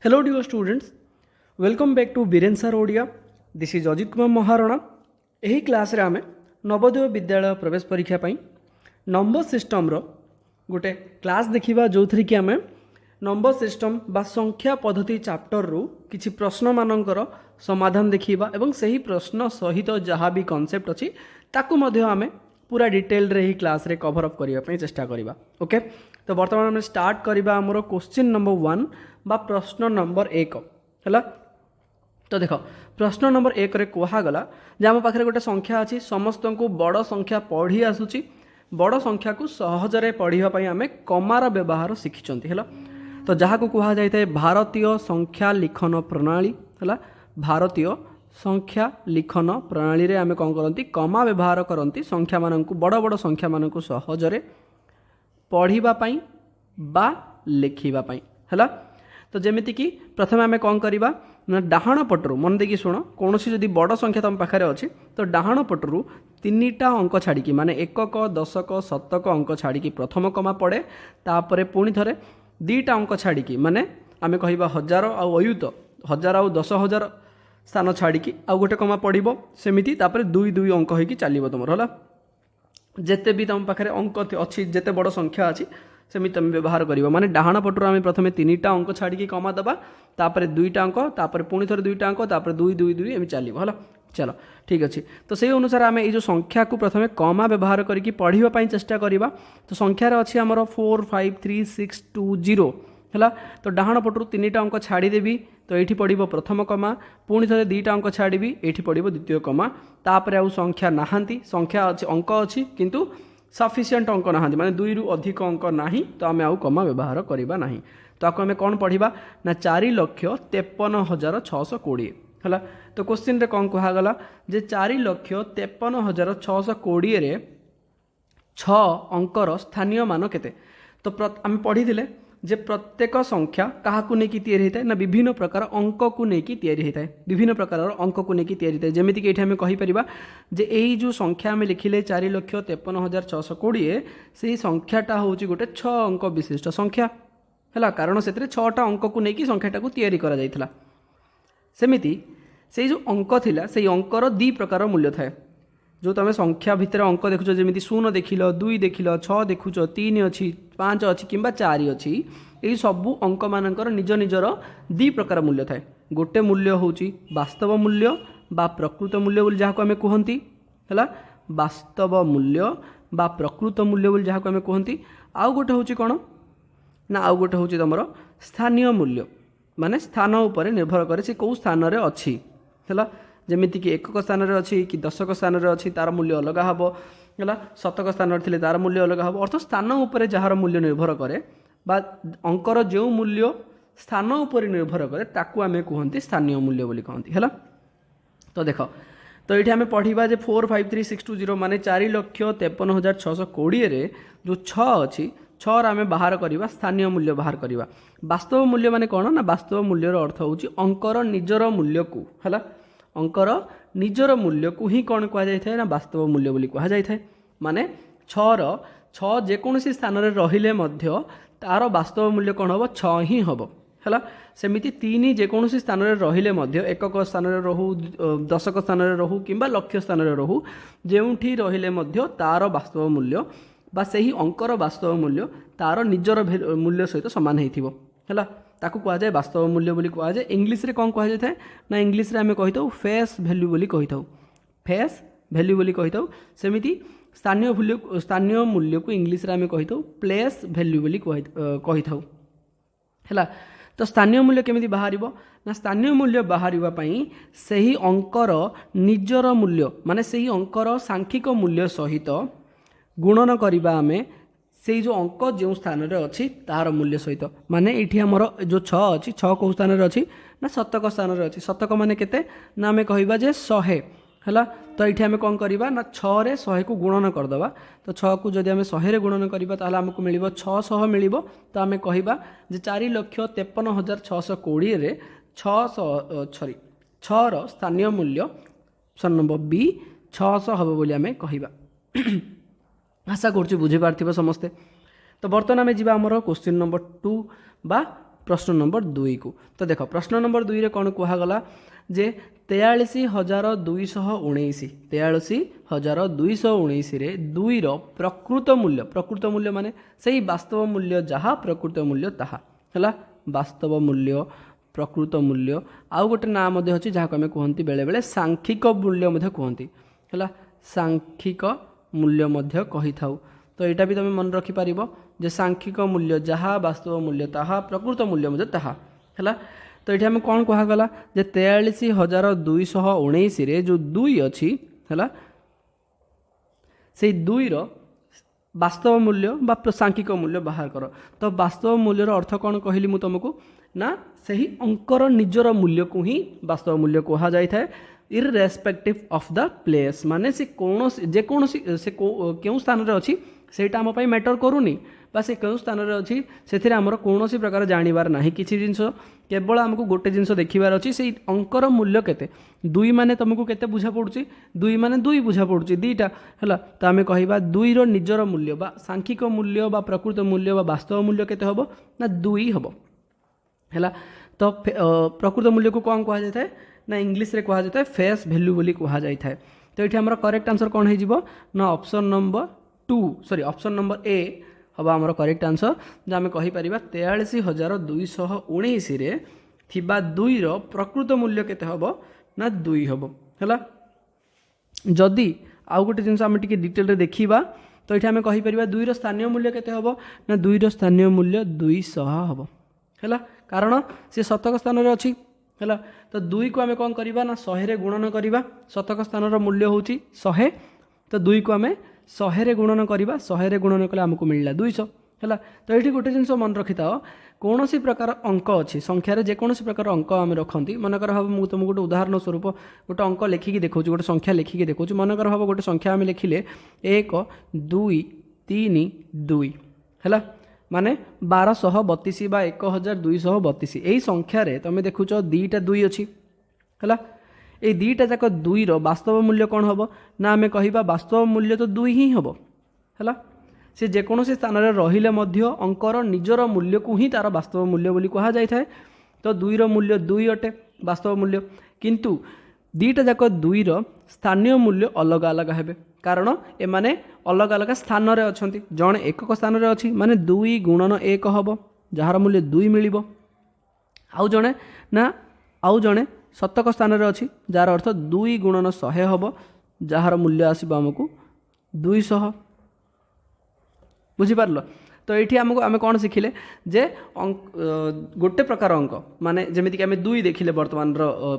Hello dear students, welcome back to Biren Sir Odia. This is Ajit Kumar Maharana. यही class रे आमे नवोदय विद्यालय प्रवेश परीक्षा पाई नंबर सिस्टम रो गोटे क्लास देखिबा जोथरि कि आमे नंबर सिस्टम बा संख्या पद्धति चैप्टर रु किछि प्रश्न मानकर समाधान देखिबा एवं सही प्रश्न सहित जहाँ भी कॉन्सेप्ट अछि ताकू मध्य आमे पूरा डिटेल रे ही क्लास रे कवर अप करिया पई चेष्टा करिबा। ओके, तो वर्तमान आमे स्टार्ट करिबा हमरो क्वेश्चन नंबर 1 बा प्रश्न नंबर 1 हला। तो देख प्रश्न नंबर 1 रे कहगला जे आम पाखे गोटे संख्या अच्छी समस्त को बड़ संख्या पढ़ी आसूची बड़ संख्या को सहजरे पढ़ाई आम कमार व्यवहार शिखिंट है। तो जहाँ को कह जाए भारतीय संख्या लिखन प्रणाली है। भारतीय संख्या लिखन प्रणाली रे आम कौन करती कमा व्यवहार करती संख्या मान बड़ बड़ संख्या मान सहजरे पढ़ाई बा लिखापी है। तो जमीती कि प्रथम आम कौन करवा ना डाहाण पटरू मन देखिए शुण कौन सी जदि बड़ संख्या तुम पाखे अच्छी तो डाहाण पटरू 3टा अंक छाड़ी माने एकक दशक शतक अंक छाड़ी प्रथम कमा पड़े तापर पुणी थे 2टा अंक छाड़ी माने आम कह हजार आयुत हजार आ 10,000 स्थान छाड़ी आउ गोटे कमा पड़ो सेमती तापर 2 अंक हो चलो तुम है। जिते भी तुम पाखे अंक अच्छी जिते बड़ संख्या अच्छी सेमती तुम व्यवहार कर माने डाहाण पटू आम प्रथम 3टा अंक छाड़ी कमा दबा तापर 2टा अंक तापर पुणी थे 2टा अंक तापर 2 2 2 एम चलो है। चलो ठीक अच्छे, तो से अनुसार आम ये संख्या को प्रथम कमा व्यवहार करके पढ़ाई चेष्टा करवा। तो संख्यार अच्छी आमर 4 5 3 6 2 0 है। तो डाहाण पटू 3टा अंक छाड़देवी तो ये पड़ो प्रथम कमा पुणी थे 2टा अंक छाड़ी ये पड़ो द्वितीय कमा तापर आउ संख्या नहांती संख्या अच्छी अंक अच्छी किंतु सफिसीयंट अंक ना माने 2 रु अधिक अंक ना तो आम आउ कमा व्यवहार करवा ना। तो आपको आम कौन पढ़ा ना 4,53,620 है। तो क्वेश्चन रे कौन कहगला जे 4,53,620 रे 6 अंकर स्थानीय मान केते। तो आम पढ़ी जे प्रत्येक संख्या क्या लेकिन होता है ना विभिन्न प्रकार अंक को लेकिन होता है विभिन्न प्रकार अंक को लेकिन होता है। जमीती कि आम कहीपर जे यही जो संख्या आम लिखिले 4,53,620 से संख्याटा हूँ गोटे 6 अंक विशिष्ट संख्या है कारण से 6टा अंक को लेकिन संख्याटा को तैयारी करा जाइथिला। सेमिति से जो अंक थिला से अंकर 2 प्रकार मूल्य थाए जो तुम संख्या भितर अंक देखुच जमी 0 देखिल 2 देखिल 6 देखुच 3 अच्छी 5 अच्छी कि 4 अच्छी यही सबू अंक मानकर निज निजर 2 प्रकार मूल्य थाए। गोटे मूल्य हूँ वास्तव मूल्य बा प्रकृत मूल्य बोली जहाँ को आम कहती है वास्तव मूल्य बा प्रकृत मूल्य बोली जहाँ को आम कहती। आउ गोटे हूँ कौन ना आउ गोटे हूँ तुम स्थानीय मूल्य माने स्थान उपर निर्भर करे से कौ स्थान रे अच्छी है। जमीती कि एकक स्थान रे अच्छी कि दशक स्थान रे अच्छी तार मूल्य अलग हम है शतक स्थान रे तार मूल्य अलग हम अर्थ स्थान उपर जार मूल्य निर्भर करे बा अंकर जो मूल्य स्थान उपर निर्भर करे ताकू आमे कहते स्थानीय मूल्य बोली कहती है। तो देख तो ये आम पढ़ा जे 4 5 3 6 2 0 माने 4,53,620 रे जो 6 अच्छी 6 आम बाहर करवा स्थानीय मूल्य बाहर करवा। वास्तव मूल्य माने कौन ना वास्तव मूल्यर अर्थ हूँ अंकर निजर मूल्य को है अंकर निजर मूल्य को ही कौन कह जाए ना वास्तव मूल्य बोली कह जाए माने 6 जेकोसी स्थान में रहिले मध्य तार वास्तव मूल्य कौन हम 6 ही हम है। सेमिति 3 जेकोसी स्थान में रहिले मध्य एकक स्थान में रहू दशक स्थान में रहू कि लक्ष्य स्थान में रहू जोठी रहिले मध्य तार वास्तव मूल्य बा सही अंकर वास्तव मूल्य तार निजर मूल्य सहित सामान होता है ताकू कह जाए वास्तव मूल्य बोली कह जाए। इंग्लिश रे कौन कह जाए ना इंग्लिश रे आम कही था फेस वैल्यू बोली कही था फेस वैल्यू बोली कही था। सेमिति स्थानीय मूल्य को इंग्लिश रे आम कही था प्लेस वैल्यू बोली कही था है। तो स्थानीय मूल्य केमिति बाहर ना स्थानीय मूल्य बाहर सही अंकर निजर मूल्य माने सही अंकर सांख्यिक मूल्य सहित गुणन करवा आम से जो अंक जो स्थान में अच्छी तार मूल्य सहित माने ये आमर जो 6 अच्छी 6 कौ स्थान में अच्छी ना शतक स्थान में अच्छी शतक माने केते ना आम कहवा जे 100 है। तो ये आम कौन करवा ना 6 रे 100 को गुणन करदे तो 6 को जब आम 100 रे गुणन करवा ताहले आमको मिल 600 मिल तो आम कहवा जे 4,53,620 रे 6 स्थानीय मूल्य ऑप्शन नंबर बी 600 हम बोली आम कहवा। आशा करुँ बुझीपार समस्ते। तो बर्तमान आम जा क्वेश्चन नंबर 2 बा प्रश्न नंबर 2 को। तो देख प्रश्न नंबर 2 रे कौन कहगला जे 43,219 43,219 रे 2 रो प्रकृत मूल्य माने सही वास्तव मूल्य जहाँ प्रकृत मूल्य ताहा है वास्तव मूल्य प्रकृत मूल्य आउ गोटे नाम अच्छी जहाँ आम कहती बेले बेले सांख्यिक मूल्य कहती है सांख्यिक मूल्य कही था। तो यहाँ भी तुम मन रखिपार जे सांख्यिक मूल्य जहाँ वास्तव मूल्य ताहा प्रकृत मूल्य ताहा है। तो ये आम कौन कहगला जे 43,219 रे जो 2 अच्छी है से 2 रो वास्तव मूल्य बा सांख्यिक मूल्य बाहर कर। तो वास्तव मूल्यर अर्थ कौन कहली मु तुमको ना सही अंकर निजर मूल्य को ही वास्तव मूल्य कहा जाए इररेस्पेक्टिव ऑफ द प्लेस माने से कौन जेकोसी से क्यों स्थान रे अच्छी सेटा आम मैटर करूनी बा से क्यों स्थान रे अच्छी से आमर कौन प्रकार जानिबार नाही किछि जिंस केवल आमको गोटे जिनस देखिबार अच्छी से अंकर मूल्य केते 2 माने तुमको केते बुझा पड़ुची 2 माने 2 बुझा पड़ुची दीटा है। तो आम कहवा 2 रो निजर मूल्य बा सांख्यिक मूल्य बा प्रकृत मूल्य बा वास्तव मूल्य केते हबो ना 2 हबो है। तो प्रकृत मूल्य को कौन कहा जाए ना इंग्लिश रे कहा जाए फेस वैल्यू बोली कहा जाए। तो ये आमर करेक्ट आंसर कौन हो ना option number 2 sorry option number A हम आमर करेक्ट आंसर जो आम कहीपर 43,219 रे थिबा 2 रो प्रकृत मूल्य केते हबो ना 2 हबो है। जदि आउ गोटे जिनस आम टिके डिटेल रे देखिबा तो ये आम कहीपर 2 रो स्थानीय मूल्य केते हबो ना 2 रो स्थानीय मूल्य 200 हबो है कारण सी शतक स्थान रे अच्छी है। तो 2 को आम कौन करवा ना 100 रे गुणन करवा शतक स्थान मूल्य हूँ 100 तो 2 को आम 100 रे गुणन करवा 100 रे गुणन कले आमको मिलला 200 है। तो ये गोटे जिनस मन रखी था कौन सी प्रकार अंक अच्छी संख्यार जेकोसी प्रकार अंक आम रखती मनकर भाव मुझे तुमको गोटे उदाहरण स्वरूप गोटे अंक लिखिकी देखा गोटे संख्या लिखिकी देखा मनकर भाव गोटे संख्या आम लिखिले 1 2 3 2 है माने 1232 बा 1232 यही संख्यार तुम देखुच 2टा 2 अच्छी है ये 2टा जाक 2 रो वास्तव मूल्य कौन हम ना आम कह वास्तव मूल्य तो 2 ही हम है सी जेकोसी स्थान में रहिले मध्य अंकर निजर मूल्य को ही तार वास्तव मूल्य बोली कहा जाए। तो 2 रो मूल्य 2 अटे वास्तव मूल्य किंतु 2टा जाक 2 रो स्थानीय मूल्य अलग अलग हेबे कारण एमाने अलग अलग स्थान रे अछंती जणे एकक स्थान रे अछि माने 2 गुणन 1 हबो जार मूल्य 2 मिलिबो आउ जणे शतक स्थान रे अछि जार अर्थ 2 गुणन 100 हबो जार मूल्य आसीबो हमकु 200 बुझी पारलो। तो ये आमको आम कौन शिखिले जे गोटे प्रकार अंक माने जमीक आम 2 देखिले वर्तमान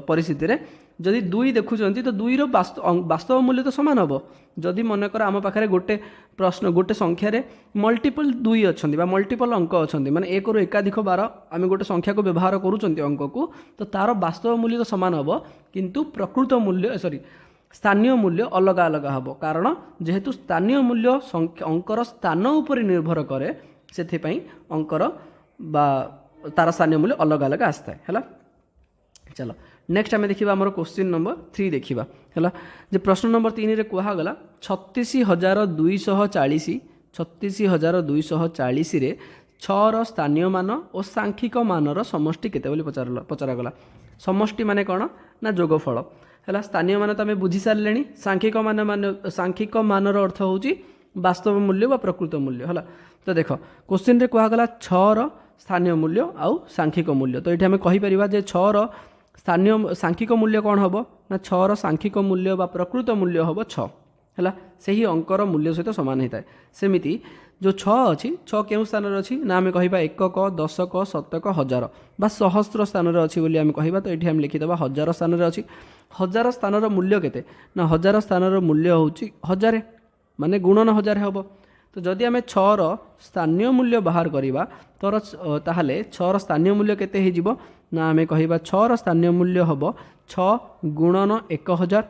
परिस्थिति रे जदि 2 देखुं तो 2 रो वास्तव मूल्य तो सामान हम जदि मनकर आम पाखे गोटे प्रश्न गोटे संख्यार मल्टीपल 2 अच्छा मल्टीपल अंक अच्छा माने 1 रू एकाधिक बार आम गोटे संख्या को व्यवहार करूँ अंक को तो तार वास्तव मूल्य तो सामान हम किंतु प्रकृत मूल्य सॉरी स्थानीय मूल्य अलग अलग हम कारण जेहेतु स्थानीय मूल्य अंकर स्थान उपर निर्भर करे से अंकर बा तार स्थानीय मूल्य अलग अलग आसता है। चलो नेक्स्ट आम देखा आम क्वेश्चन नंबर 3 देखा है जे प्रश्न नंबर 3 रे कहगला 36,240 रे 6 रो स्थानीय मान और सांख्यिक मानर समष्टि केते बोली पचरागला। समष्टि माने कौन ना जोगफल है स्थानीय मान तो आम बुझी सारे सांख्यिक मानर अर्थ हूँ वास्तव मूल्य व प्रकृत मूल्य है। तो देख क्वेश्चन रे कहगला 6 रो स्थानीय मूल्य आउ सांख्यिक मूल्य तो ये आम कहीपर जे 6 रो स्थानीय सांख्यिक मूल्य कौन हम ना 6 रो सांख्यिक मूल्य व प्रकृत मूल्य हम 6 है से ही अंकर मूल्य सहित सामान होता है। सेमिति जो 6 अच्छी 6 क्यों स्थान अच्छी ना आम कह एकक दशक शतक हजार बा सहस्र स्थान अच्छी बोली आम कह तो ये आम लिखिदेवा 1000 स्थान अच्छी 1000 स्थान मूल्य केते ना 1000 स्थान मूल्य हूँ 1000 माने गुणन 1000 हम। तो जदि आम 6 रो स्थानीय मूल्य बाहर करवा तो ताहले 6 रो स्थानीय मूल्य केते हो जिवो ना आम कह 6 रो स्थानीय मूल्य हम 6 गुणन 1000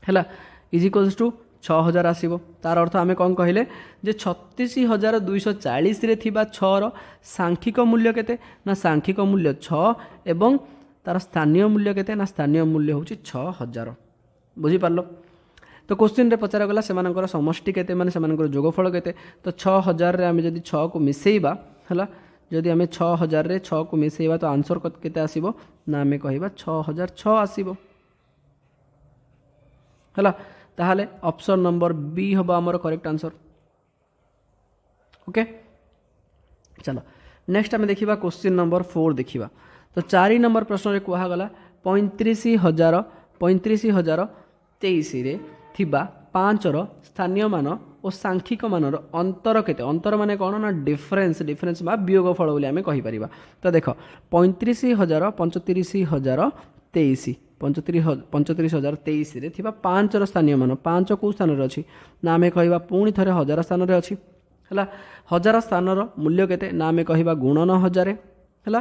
है इज इक्वल्स टू 6000 आसो तार अर्थ आम कौन कहले जे 36,240 रे थिबा 6 रो सांख्यिक मूल्य केते ना सांख्यिक मूल्य 6 एवं तार स्थानीय मूल्य केते ना स्थानीय मूल्य हूँ 6000 बुझीपार। तो क्वेश्चन रे पचरा गला सेमानकर समष्टि केते माने सेमानकर जोगफल केते तो 6000 रे आम जदि 6 को मिसेइबा हला जदि आम 6000 रे 6 को मिसेଇବା तो आंसर केते आसीबो ना आम कहवा 6006 आसीबो हला ताहाले ऑप्शन नंबर बी हबो हमर करेक्ट आंसर। ओके चलो नेक्स्ट आम देखिबा क्वेश्चन नंबर 4 देखिबा। तो 4 नंबर प्रश्न रे कुहा गला 35,023 रे थिबा 5 रो स्थानीय मान और सांख्यिक मानर अंतर केते अंतर माने कोन ना डिफरेंस बा वियोगफल बोली आमे कहि परिबा। तो देखो 35,000 35,023 रे थिबा 5 रो स्थानीय मान 5 को स्थान रे अछि ना आमे कहिबा पुणी थरे 1000 स्थान रे अछि हला 1000 स्थान रो मूल्य केते ना आमे कहिबा गुणन 1000 हला।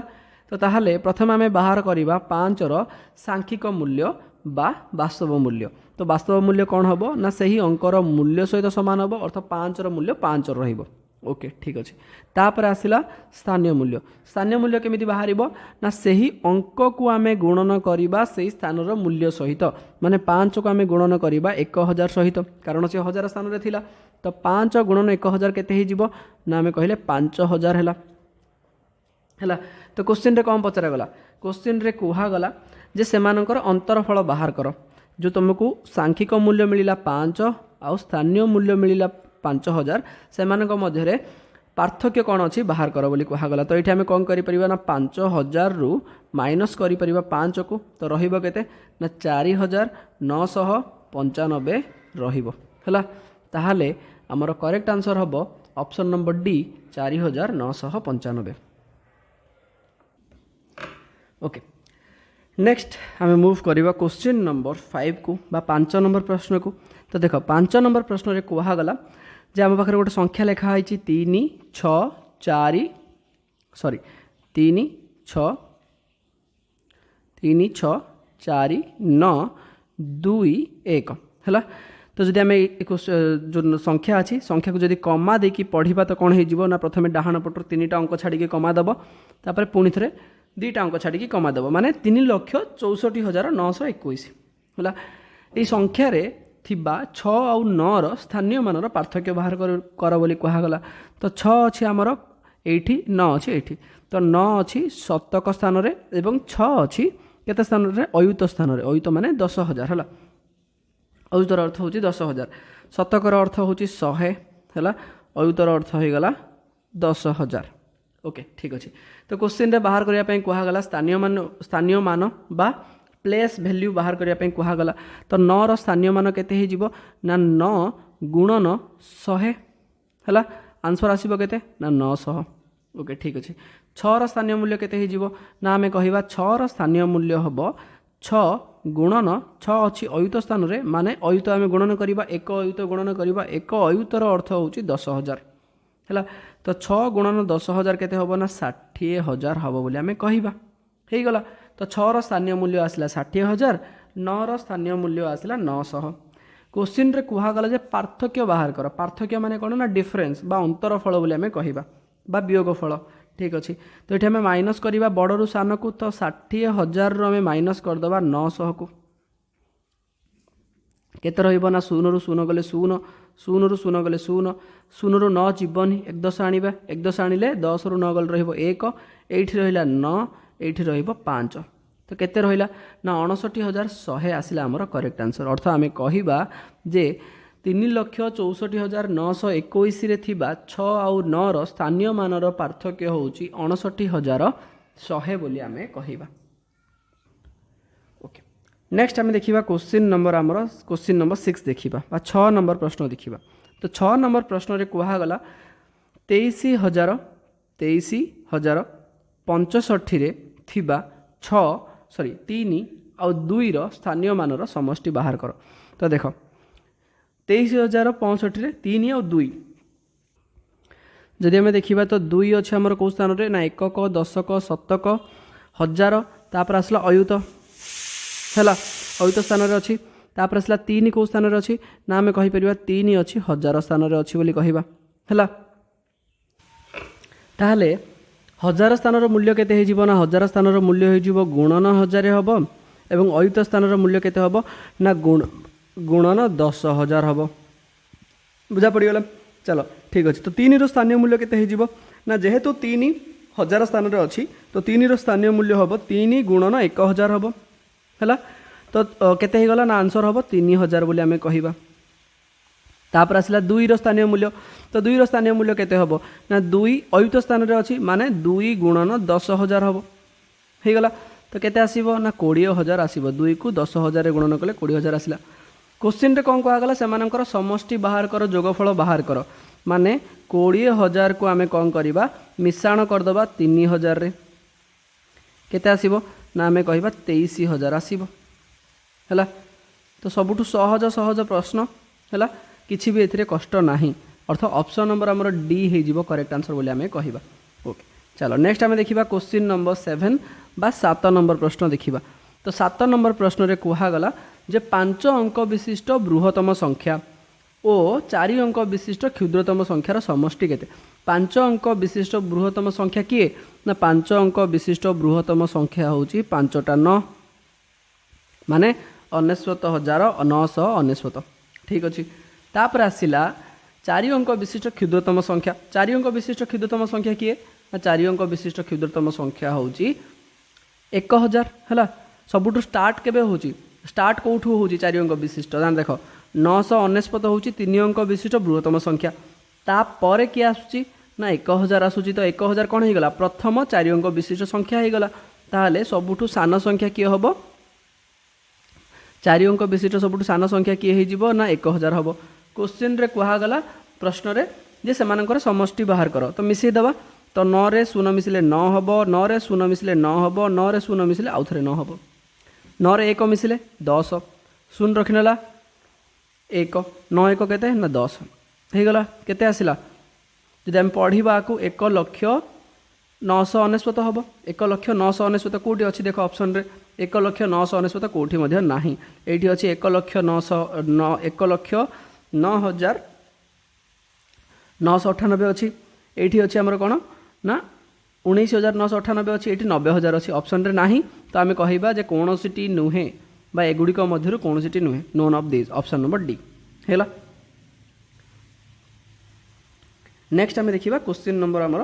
तो ताहले प्रथम आमे बाहर करिबा 5 रो सांख्यिक मूल्य बा वास्तव मूल्य। तो वास्तव मूल्य कौन हम ना सही अंकर मूल्य सहित सामान हम अर्थात 5 रो मूल्य 5 रहिबो। ओके ठीक अच्छे तापर आसिला स्थानीय मूल्य केमिति बाहर ना सही अंक को आमे गुणन करिबा सही स्थान रो मूल्य सहित माने 5 को आमे गुणन करिबा 1000 सहित कारण से 1000 स्थान रे थिला। तो 5 गुणन 1000 केते ही जिवो ना आमे कहिले 5000 हैला। तो क्वेश्चन रे कौन पचरा गला क्वेश्चन रे कुहा गला जे सेमानकर अंतरफल बाहर कर जो तुमको सांख्यिक मूल्य मिलिला 5 आउ स्थानीय मूल्य मिलिला 5000 सेमानक मध्य पार्थक्य कौन अच्छी बाहर कर बोली कहगला। तो ये आम कौन करिपरिबा ना 5000 रु माइनस करिपरिबा 5 को तो रहिबो केते ना 4995 रहिबो हला। ताहाले हमर करेक्ट आंसर हबो option number D 4995। Okay next आम मूव करवा क्वेश्चन नंबर 5 को बा 5 नंबर प्रश्न को। तो देख 5 नंबर प्रश्न रे कहगला जे आम पाखे गोटे संख्या लिखाई 3 6 4 9 2 1 है। तो जदि आम जो संख्या अच्छी संख्या को जदि कमा देकी पढ़ा तो कौन हो ना प्रथम डाहाण पटर 3टा अंक छाड़ी कमा दब तापर पुणी थे 2टा अंक छाड़ी कमा दब माने 3,64,921 है। ये संख्यार थिबा 6 आउ 9 रो स्थानीय मानर पार्थक्य बाहर कर बोली कहगला। तो 6 अच्छी आमर एठी 9 अच्छी एठी तो 9 अच्छी शतक स्थान रे एवं 6 अच्छी केते स्थान रे अयुत स्थान रे अयुत माने 10,000 है। अयुतर अर्थ हूँ 10,000 शतकर अर्थ हूँ 100 है अयुतर अर्थ हो गला 10,000। ओके ठीक अच्छे तो क्वेश्चन रे बाहर करने कहगला स्थानीय मान बा प्लेस वैल्यू बाहर करने कहगला। तो 9 रो स्थानीय मान केते ही जीवो ना 9 गुणन 100 है आंसर आसीबो केते ना 900। ओके ठीक अच्छे 6 रो स्थानीय मूल्य केते ही जीवो ना आमे कहिबा 6 रो स्थानीय मूल्य हबो 6 गुणन 6 अच्छी अयुत स्थान रे माने अयुत आमे गुणन करिबा 1 अयुत गुणन करिबा 1 अयुतर अर्थ होउची 10,000 है। तो 6 गुणन 10,000 केते हबो ना 60,000 हबो बोली आमे कहिबा हे गला। तो 6 रो स्थानीय मूल्य आसला 60,000 9 रो स्थानीय मूल्य आसला 900। क्वेश्चन रे कहगला जे पार्थक्य बाहर कर पार्थक्य माने कोन ना डिफरेंस बा अंतरफल बोली आमे कहिबा बा वियोगफल ठीक अच्छे। तो ये आम माइनस करवा बड़ रु सान को तो 60,000 रु आम माइनस करदे 900 को केते रहिबो ना 0 रु 0 गले 0 0 रु 0 गले 0 0 रु 9 जीवनी 1 10 आनिबा 1 10 आनिले 10 रु 9 गले रहिबो 1 एठी रहिला 9 एठी रहिबो 5 तो केते रहिला ना 59,100 आसिला हमर करेक्ट आंसर। अर्थ आम कहिबा जे 3,64,921 रे थिबा 6 आउ 9 रो स्थानीय मानर पार्थक्य होउची 59,100 बोली आमे कहिबा। ओके नेक्स्ट आमे देखिबा क्वेश्चन नंबर 6 देखिबा बा 6 नंबर प्रश्न देखिबा। तो 6 नंबर प्रश्न रे कुहा गला 23,065 रे थिबा 3 आउ 2 रो स्थानीय मानर समष्टि बाहर कर। तो देखो 23,065 रे 3 और 2 जदि आम देखा तो 2 अच्छे आमर कौ स्थान रे ना 1 10 शतक 1000 तापर आसला अयुत है अयुत स्थान रे अच्छी तापर आसला 3 कौ स्थान रे अच्छी ना आम कहीपर 3 अच्छी 1000 स्थान रे अच्छी बोली कहवा है। ताहले 1000 स्थान मूल्य केते हो ना 1000 स्थान मूल्य हो गुणन 1000 हम एवं अयुत स्थान मूल्य केते हम ना गुणन 10,000 हम बुझा पड़गला। चलो ठीक अच्छे तो 3 रो स्थानीय मूल्य केते हो ना जेहेतु 3 हजार स्थान में अच्छी तो 3 स्थानीय मूल्य हम 3 गुणन 1000 हम है तो केते गला ना आंसर हम 3000 बोली आम कहवा तापर आसला 2 स्थानीय मूल्य तो 2 स्थानीय मूल्य केते हम ना 2 अयुत स्थान में अच्छी माने 2 गुणन 10000 हम हो गला तो केते आसीबो ना 20000 आसीबो 2 को 10000 गुणन कले 20000 आसला क्वेश्चन रे कौन कहगला से समष्टि बाहर कर जोगफल बाहर कर माने 20000 को आमे कौन करवा मिश्रण करदबा 3000 रे केते आसीबो ना आमे कहबा 23000 आसीबो हैला तो सबुठु सहज सहज प्रश्न हैला किछि भी एथिरे कष्ट नाही अर्थ ऑप्शन नंबर हमर डी हे जिवो करेक्ट आंसर बोली आमे कहबा ओके चलो नेक्स्ट आमे देखिबा क्वेश्चन नंबर 7 बा 7 नंबर प्रश्न देखिबा तो 7 नंबर प्रश्न रे कुहा गला जे 5 अंक विशिष्ट बृहत्तम संख्या और 4 अंक विशिष्ट क्षुद्रतम संख्यार समष्टि केते 5 अंक विशिष्ट बृहत्तम संख्या किए ना 5 अंक विशिष्ट बृहत्तम संख्या होची 5टा 9 माने 99999 ठीक अछि तापर आसिला 4 अंक विशिष्ट क्षुद्रतम संख्या 4 अंक विशिष्ट क्षुद्रतम संख्या किए ना 4 अंक विशिष्ट क्षुद्रतम संख्या होची 1000 हैला सबुठु स्टार्ट केबे होची स्टार्ट कौठू होची 4 अंक विशिष्ट जान देखो 999 होची 3 अंक विशिष्ट बृहत्तम संख्या तापर किए आसुची ना 1000 आसुची तो 1000 कौन हो गला प्रथम 4 अंक विशिष्ट संख्या हो गला ताहले सबुठु सान संख्या किए हबो 4 अंक विशिष्ट सबुठु सान संख्या किए हे जिवो ना 1000 हबो क्वेश्चन रे कुहा गला प्रश्न रे जे सेमानकर समष्टि बाहर करो तो मिसई दबा तो 9 रे 0 मिसले 9 हबो 9 रे 0 मिसले 9 हबो 9 रे 0 मिसले आउ थरे 9 हबो 9 रे 1 मिसले 10 0 रखिनेला 1 9 1 केते ना 10 हे गला केते आसिला जदि हम पढ़िबा को 1,999 हबो 1,999 कोठी अछि देखो ऑप्शन रे 1,999 कोठी मध्ये नाही एठी अछि 1,09,998 अछि एठी अछि हमर कोन ना 19,998 अच्छी ये 90,000 अच्छी ऑप्शन रे नाही तो आम कहवा जे कौनसी नुहे बा एगुड़िक मध्य कौनसी नुहे known of this option number D है नेक्स्ट आम देखा क्वेश्चन नंबर आमर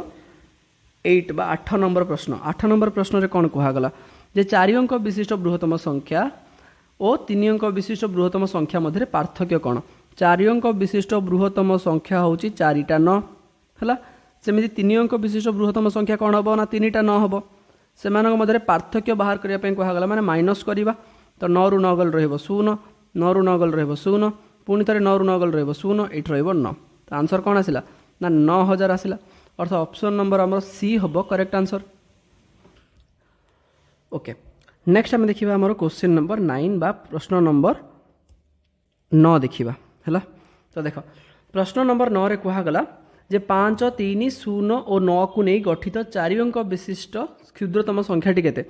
8 बा 8 नंबर प्रश्न 8 नंबर प्रश्न रे कौन कहगला जे 4 अंक विशिष्ट बृहत्तम संख्या और 3 अंक विशिष्ट बृहत्तम संख्या मध्य पार्थक्य कौन 4 अंक विशिष्ट बृहत्तम संख्या हूँ 4टा 9 है सेमि 3 अंक विशिष्ट बृहत्तम संख्या कौन हम ना 3टा 9 हम से मध्य पार्थक्य बाहर करने कहगला माने माइनस करवा तो 9 रु 9 गल रहिबो 0 9 रु 9 गल रहिबो 0 पुणी थे 9 रु 9 गल रहिबो 0 एठी रहिबो 9 तो आंसर कौन आसिला ना 9000 आसिला अर्थ ऑप्शन नंबर हमर सी हम करेक्ट आंसर ओके नेक्स्ट आम देखा आम क्वेश्चन नंबर 9 बा प्रश्न नंबर 9 देखा है तो देख प्रश्न नंबर 9 रे कहगला जे 5 3 0 और 9 को नहीं गठित 4 अंक विशिष्ट क्षुद्रतम संख्याटी केते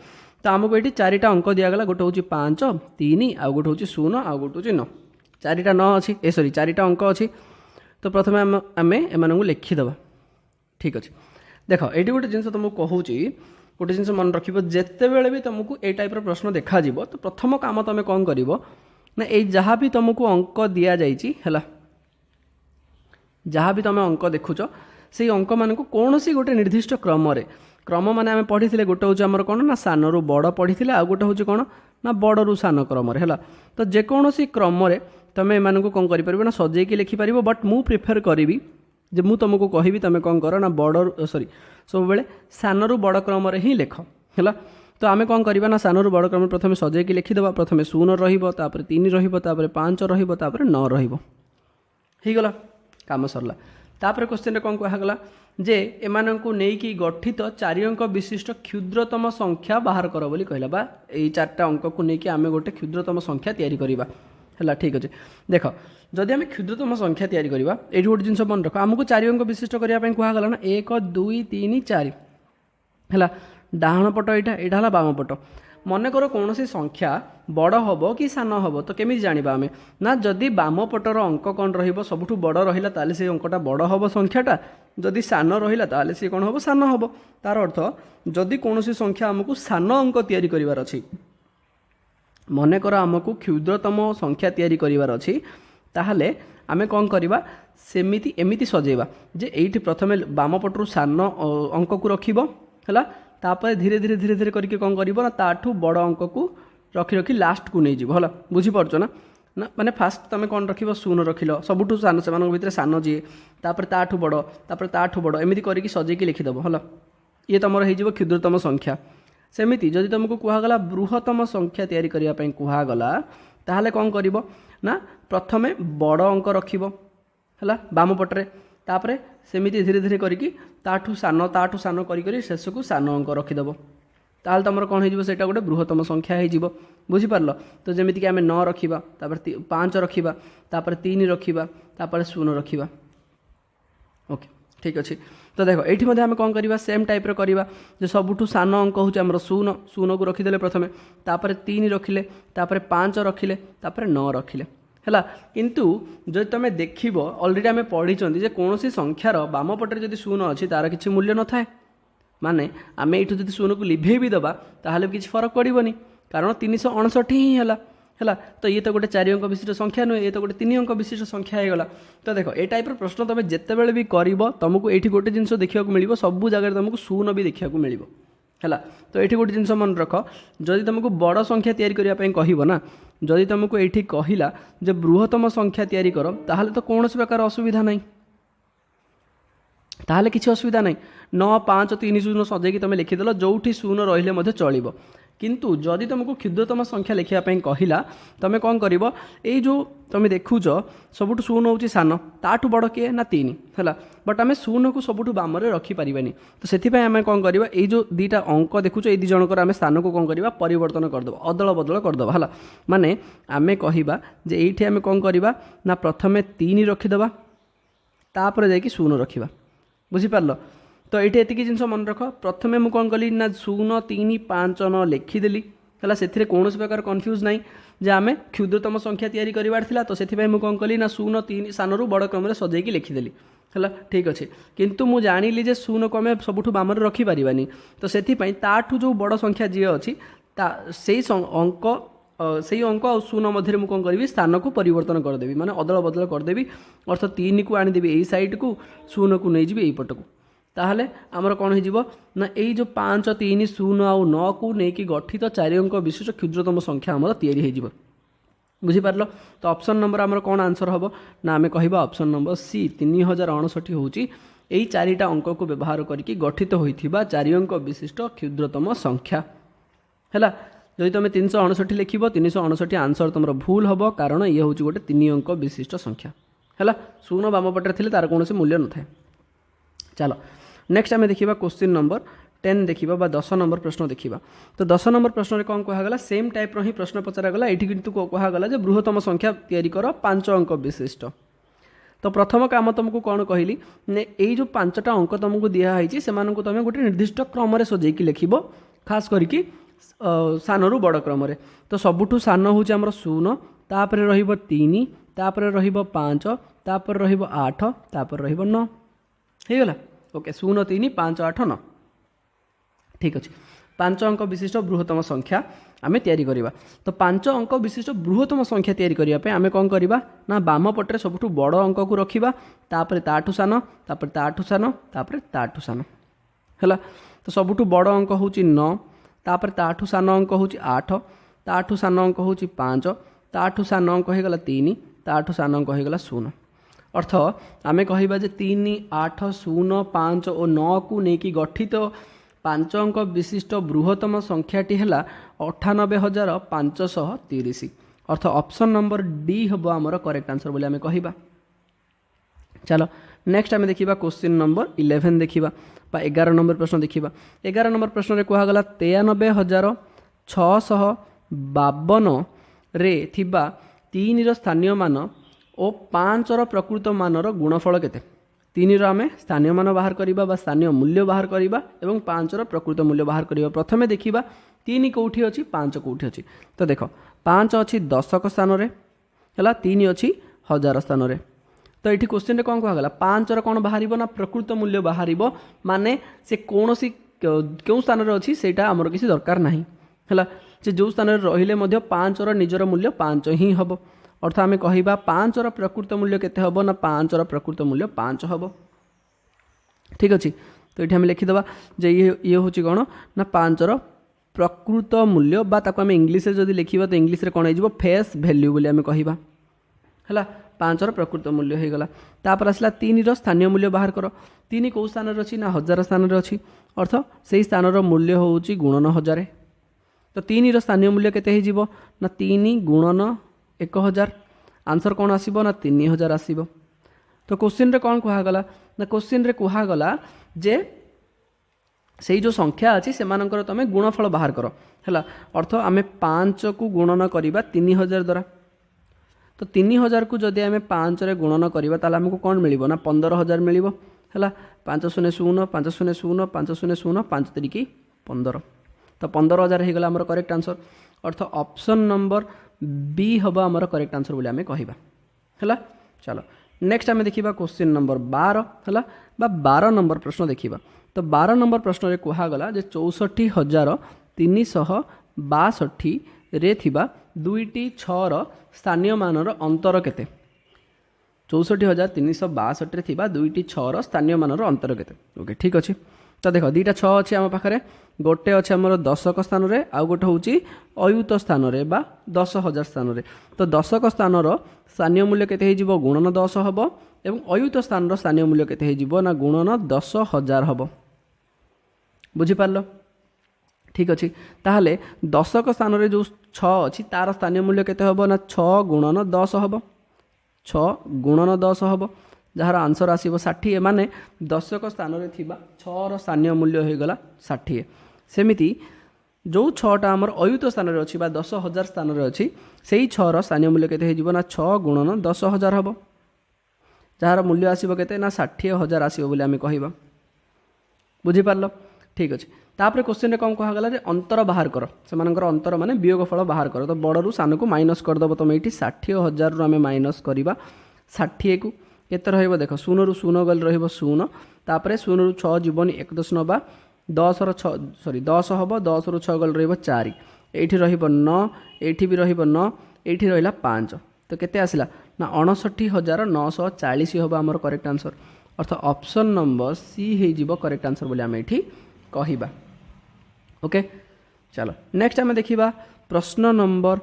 तो आमको ये 4टा अंक दिगला गोटे हूँ 5 3 आउ गोटे हूँ 0 आउ गोटे हूँ 9 4टा 9 अच्छी ए सॉरी 4टा अंक अच्छी तो प्रथम आम एम लिखिदेवा ठीक अच्छे देख ये गोटे जिन तुमको कहूँ गोटे जिन मन रख जिते बड़े भी तुमको ये टाइप प्रश्न देखा तो प्रथम काम तुम कौन कर ना ये जहाँ भी तुमको अंक दि जाइए जहाँ भी तुम अंक देखुच से अंक मान कौन सी गोटे निर्दिष्ट क्रम माने आम पढ़ी गोटे हूँ आमर कौन ना सान रु बड़ पढ़ी आउ गोटे हूँ कौन ना बड़ रु सान क्रम है तो जेकोसी क्रम तुम एम कौन कर ना सजेकी लिखिपार बट मु प्रिफर करी जे मु तुमको कहि तुम कौन कर ना बड़ सॉरी सब बेले सान रु बड़ क्रम ही लेख है तो आम कौन करवा ना सान रु बड़ क्रम प्रथम सजेकी लिखिदेवा प्रथम 0 रही 3 रही 5 रही 9 रहीगला काम सरला तापर क्वेश्चन रे कौन कहगला जे एमानंकु नेकी गठित 4 अंक विशिष्ट क्षुद्रतम संख्या बाहर कर बोली कहला बा एई 4टा अंक को नेकी आमे गोटे क्षुद्रतम संख्या तैयारी करिबा हला ठीक अछि देख जदि आमे क्षुद्रतम संख्या तैयारी करिबा एठी गोटे जिंस मन रख हमको 4 अंक विशिष्ट करिया पय कहगला ना 1 2 3 4 हला डाहण पट एटा हला बाम पट मन कर कौन सी संख्या बड़ हम कि सान हम तो केमी जाना आम ना जदि बाम पटर अंक कौन रबुठ बड़ रहा ताले से अंकटा बड़ हम संख्याटा जदि सान रहा सी कौन हम सान हम तार अर्थ जदि कौन सी संख्या आमको सान अंक तैयारी करार अच्छी मनकर आमको क्षुद्रतम संख्या तैयारी करार अच्छी ताहले आमे कौन करवा सेमिति एमिति सजेवा जे एइठी प्रथमे बाम पटरु सान अंक को रखिबो है तापर धीरे धीरे धीरे धीरे करके कौन कर ताठू बड़ अंक को रखी रखी लास्ट को नहीं जीव है बुझीपार ना ना माने फास्ट तुम कौन रख शून रखिल सबुठू सान से भितर सान जी तापर ताठू बड़ तापर ताठू बड़ एमती करके सजेकी लिखिदेव है ये तुम हो क्षुद्रतम संख्या सेमती जदि तुमको कहगला बृहत्तम संख्या तैयारी करने कहगला ताहले कौन कर ना प्रथमे बड़ अंक रखिब है बाम पटरे तापरे सेमिति धीरे धीरे करके ताठू सान करी शेष को सान अंक रखिदेव ताल तुम कौन हो गोटे बृहत्तम संख्या हो बुझीपार तो जमीक आम 9 रखा तापर 5 रखा तापर 3 रखा तापर 0 रखा ओके ठीक अच्छे तो देख ये आम कौन करवा सेम टाइप करवा जो सबुठू सान अंक हूँ आम 0 को रखीदे प्रथमे तापर 3 रखिले तापर 5 रखिले तापर 9 रखिले है किंतु जो तुम देख अलरेडी आम पढ़ी जे कौन संख्यार बाम पटे जब 0 अच्छी तार किसी मूल्य न थाए माने आम ये जो 0 को लिभे भी दबा ताहले किसी फरक पड़ोनी कारण 359 ही है तो ये तो गोटे 4 अंक विशिष्ट संख्या नुहे ये तो गोटे 3 अंक विशिष्ट संख्या होगला तो देख ए टाइप प्रश्न तुम जिते भी कर तुमको ये गोटे जिन देखा मिल सबू जगह तुमको 0 भी देखा मिल है तो ये गोटे जिन मन रख जदि तुमको बड़ संख्या तैयारी करने कहना जदि तुमको ये कहला जे बृहत्तम संख्या तैयारी कर ताहले तो कौन प्रकार असुविधा नहीं ताहले किसी असुविधा नहीं 9 5 3 0 सजेकी तुम लिखिदेल जो 0 रही चलो किंतु जदि तुमको क्षुद्रतम संख्या लिखापी कहला तुम कौन कर ये जो तुम देखुच सबुठ 0 हूँ सान ताठू बड़ किए ना 3 है बट आम 0 को सबुठ बाम रखिपारे तो से आम कौन करवा ये जो 2टा अंक देखुच ये 2 जनकर आम स्थान को कौन करवा परिवर्तन करदे अदल बदल करदे है माने आम कहवा जे ये आम कौन करवा ना प्रथमे 3 रखिदेवा तापर जाकि 0 रखा बुझीपार तो ये एतिक जिन मन रख प्रथमे मुझे कौन कली ना 0 3 5 9 लिखिदेली है से कौन प्रकार कन्फ्यूज ना जे आम क्षुद्रतम संख्या तैयारी करार तो से मुझे कौन कली ना 0 3 सानू बड़ क्रम सजेकी लिखिदेली है ठीक अच्छे किंतु मुझे जानिली जे 0 को आम सबुठ बाम रखिपारानी तो से जो बड़ संख्या जी अच्छी से अंक से अंक आ 0 मध्य मुझे कौन करी स्थान को परिवर्तन करदेवी माने अदल बदल करदेवी अर्थ 3 को आनीदेवी यही सैड को 0 को नहीं यही पट को ताहले आमर कौन हो ना यही जो 5 3 0 आ 9 को लेकिन गठित 4 अंक विशिष्ट क्षुद्रतम संख्या आमर तैयारी हो बुझीपार तो ऑप्शन नंबर आमर कौन आंसर हम ना आम कह ऑप्शन नंबर सी 3059 हूँ यही 4टा अंक को व्यवहार करके गठित होता 4 अंक विशिष्ट क्षुद्रतम संख्या है जदि तुम 359 लिख 359 आंसर तुम भूल हम कारण ये हूँ गोटे 3 अंक विशिष्ट संख्या है 0 बाम पटे तार कौन मूल्य न था चलो नेक्स्ट आम देखा क्वेश्चन नंबर 10 देखा 10 नंबर प्रश्न देखा तो 10 नंबर प्रश्न में कौन कहगला सेम टाइप ही प्रश्न पचरागला ये किंतु कहगला जे बृहत्तम संख्या तैयारी कर 5 अंक विशिष्ट तो प्रथम काम तुमको कौन कहली ये जो 5टा अंक तुमको दिखाई से तुम गोटे निर्दिष्ट क्रम सजेकी लिख खास करके सानू बड़ क्रम तो सबुठू सान हूँ आमर 0 तापर रहिबो 3 तापर रहिबो 5 तापर रहिबो 8 तापर रहिबो 9 होगला ओके 0 3 5 8 9 ठीक अच्छे 5 अंक विशिष्ट बृहत्तम संख्या आम तैयारी करवा तो 5 अंक विशिष्ट बृहत्तम संख्या तैयारी करने आम कौन करवा ना बाम पटे सबुठ बड़ अंक को रखा तापर ताठू सान तापर ताठू सान तापर ताठू सान है तो सबुठ बड़ अंक हूँ 9 तापर ताठू सान अंक हूँ 8 ताठू सान अंक हूँ 5 ताठू सान अंक होगला 3 ताठू सान अंक होगला 0 अर्थ आम कहवा 3 8 0 5 और 9 को लेकिन गठित 5 अंक विशिष्ट बृहत्तम संख्याटी है 98,530 अर्थ ऑप्शन नंबर डी हम आमर करेक्ट आंसर बोली आम कहवा चलो नेक्स्ट आम देखा क्वेश्चन नंबर 11 देखा 11 नंबर प्रश्न देखा 11 नंबर प्रश्न में कहगला 93,652 रे थिबा 3 स्थानीय मान और 5 प्रकृत मानर गुणफल केते 3 आम स्थानीय मान बाहर करवा स्थानीय मूल्य बाहर करवा और 5 प्रकृत मूल्य बाहर करवा प्रथमे देखा 3 कौटी अच्छी 5 कौटी अच्छी तो देख 5 अच्छी दशक स्थान है 3 अच्छी 1000 स्थान में तो ये क्वेश्चन कौन कहगला 5 कौन बाहर ना प्रकृत मूल्य बाहर माने से कौन सी क्यों स्थान में अच्छी से आमर किसी दरकार ना है से जो स्थान में रहिले 5 निजर मूल्य 5 ही हम अर्थ आम कहवा 5 प्रकृत मूल्य केते हम ना 5 प्रकृत मूल्य 5 हम ठीक अच्छे तो ये आम लिखिदेवा जे ये हूँ कौन ना 5 प्रकृत मूल्य बा ताको आम इंग्लीश जब लिखा तो इंग्लीश कौन हो फेस भैल्यू बोली आम कहवा है 5 प्रकृत मूल्य हो गला। तापर आसला 3 स्थानीय मूल्य बाहर कर। 3 कौ स्थान अच्छी ना 1000 स्थान अच्छी अर्थ से स्थान मूल्य हूँ गुणन 1000। तो 3 स्थानीय मूल्य केते हो ना 3 गुणन 1000 आंसर कौन आसब ना 3000 आसब। तो क्वेश्चन रे कौन कहगला ना क्वेश्चन रे कहगला जे से जो संख्या अच्छी से तुम गुणफल बाहर कर है अर्थ आम 5 को गुणन करवा 3000 द्वारा। तो 3000 को जदि आम 5 रे गुणन करवा ताले आमको कौन मिल ना 15000 मिल है 5 0 0 5 0 0 5 0 0 5 3 15। तो 15000 हो गला आमर करेक्ट आंसर अर्थ ऑप्शन नंबर बी हम आमर करेक्ट आंसर बोली आम कहवा है। चलो नेक्स्ट आम देखा क्वेश्चन नंबर 12 है 12 नंबर प्रश्न देखा। तो 12 नंबर प्रश्न रे कहगला जे 64,362 रे थिबा 2टी 6 स्थानीय मानर अंतर केते 64,362 रे थिबा 2टी 6 स्थानीय मानर अंतर केते। ओके ठीक अच्छे। तो देख 2टा 6 अच्छे आम पाखे गोटे अच्छे आमर दशक स्थान रे आउ गोटे हूँ अयुत स्थान रे बा 10,000 स्थान रे। तो दशक स्थान स्थानीय मूल्य केते हो गुणन 10 हम एवं अयुत स्थान स्थानीय मूल्य केते हो ना गुणन 10,000 हम बुझीपार ठीक अच्छे। ताहले दशक स्थान रे जो 6 अच्छी तार स्थानीय मूल्य केते हो ना 6 गुणन 10 हम 6 गुणन 10 हम जार आंसर आसब 60 माने दशक स्थान रे थिबा 6 स्थानीय मूल्य हो गला 60। सेमिति जो 6टा आमर अयुत स्थान रे अच्छी 10,000 स्थान रे अच्छी से 6 स्थानीय मूल्य केते हो ना 6 गुणन 10,000 हम जार मूल्य आसब केते ना 60,000 आसब बोली आम कहवा बुझीपार ठीक अच्छे। तापर क्वेश्चन रे कौन कहगला जे अंतर बाहर कर से अंतर माने वियोगफल बाहर कर। तो बड़रू सान को माइनस करदेव तुम ये 60,000 रु आम माइनस करवा 60 को केते रहिबो देख 0 रु 0 गल रहिबो 0 तापर 0 रु 6 जीवन 1 दश नवा 10 रो 6 सॉरी 10 हम 10 रु 6 गल रहिबो 4 एठी रहिबो 9 एठी भी रहिबो 9 एठी रहिला 5 तो केते आसिला ना 59,940 हम आमर करेक्ट आंसर अर्थ ऑप्शन नंबर सी हे जीवो करेक्ट आंसर बोली आम एठी कहवा। ओके चलो नेक्स्ट आम देखा प्रश्न नंबर